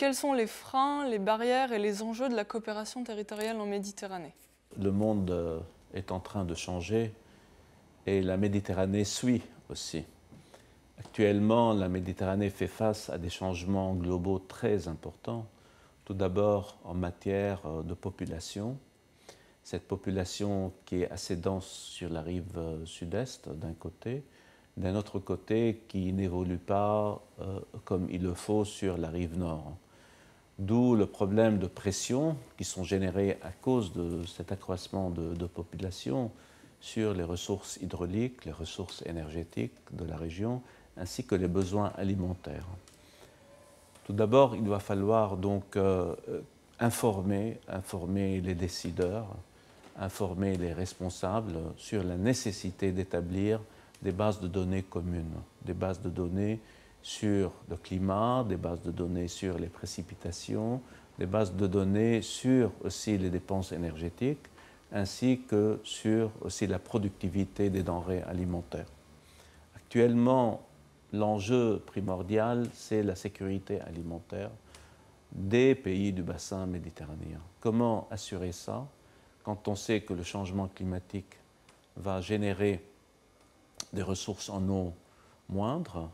quels sont les freins, les barrières et les enjeux de la coopération territoriale en Méditerranée? Le monde est en train de changer et la Méditerranée suit aussi. Actuellement, la Méditerranée fait face à des changements globaux très importants. Tout d'abord en matière de population. Cette population qui est assez dense sur la rive sud-est d'un côté, d'un autre côté qui n'évolue pas comme il le faut sur la rive nord. D'où le problème de pression qui sont générés à cause de cet accroissement de population sur les ressources hydrauliques, les ressources énergétiques de la région, ainsi que les besoins alimentaires. Tout d'abord, il va falloir donc informer les décideurs, informer les responsables sur la nécessité d'établir des bases de données communes, des bases de données sur le climat, des bases de données sur les précipitations, des bases de données sur aussi les dépenses énergétiques, ainsi que sur aussi la productivité des denrées alimentaires. Actuellement, l'enjeu primordial, c'est la sécurité alimentaire des pays du bassin méditerranéen. Comment assurer ça quand on sait que le changement climatique va générer des ressources en eau moindres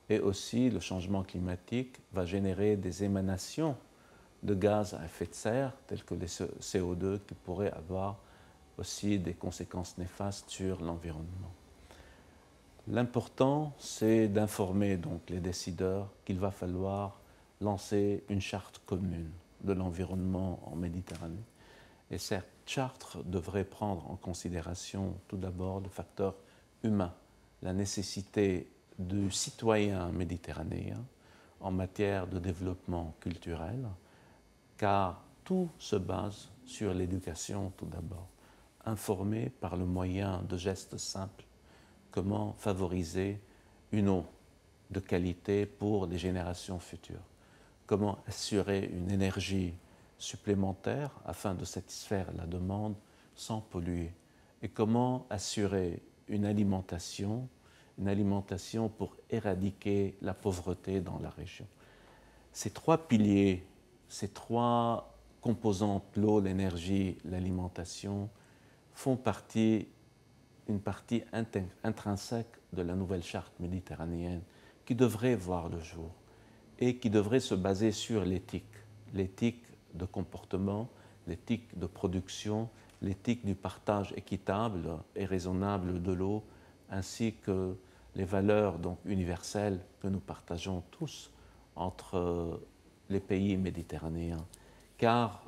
et aussi le changement climatique va générer des émanations de gaz à effet de serre tels que les CO2 qui pourraient avoir aussi des conséquences néfastes sur l'environnement. L'important, c'est d'informer donc les décideurs qu'il va falloir lancer une charte commune de l'environnement en Méditerranée. Et cette charte devrait prendre en considération tout d'abord le facteur humain, la nécessité du citoyen méditerranéen en matière de développement culturel, car tout se base sur l'éducation tout d'abord. Informer par le moyen de gestes simples comment favoriser une eau de qualité pour les générations futures, comment assurer une énergie supplémentaire afin de satisfaire la demande sans polluer, et comment assurer une alimentation pour éradiquer la pauvreté dans la région. Ces trois piliers, ces trois composantes, l'eau, l'énergie, l'alimentation, font une partie intrinsèque de la nouvelle charte méditerranéenne qui devrait voir le jour et qui devrait se baser sur l'éthique de comportement, l'éthique de production, l'éthique du partage équitable et raisonnable de l'eau, ainsi que les valeurs donc universelles que nous partageons tous entre les pays méditerranéens. Car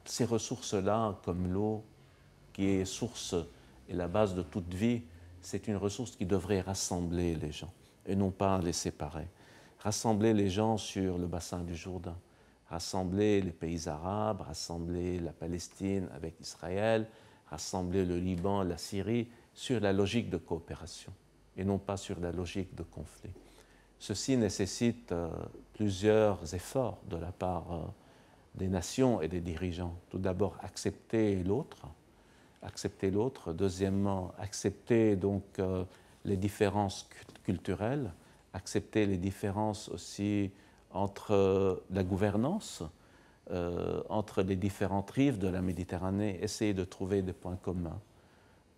ces ressources-là, comme l'eau, qui est source et la base de toute vie, c'est une ressource qui devrait rassembler les gens et non pas les séparer. Rassembler les gens sur le bassin du Jourdain, rassembler les pays arabes, rassembler la Palestine avec Israël, rassembler le Liban, la Syrie, sur la logique de coopération et non pas sur la logique de conflit. Ceci nécessite plusieurs efforts de la part des nations et des dirigeants. Tout d'abord, accepter l'autre. Deuxièmement, accepter donc les différences culturelles, accepter les différences aussi entre la gouvernance, entre les différentes rives de la Méditerranée, essayer de trouver des points communs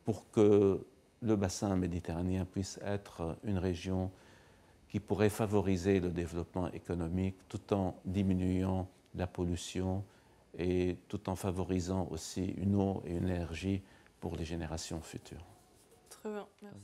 pour que le bassin méditerranéen puisse être une région qui pourrait favoriser le développement économique tout en diminuant la pollution et tout en favorisant aussi une eau et une énergie pour les générations futures. Très bien, merci.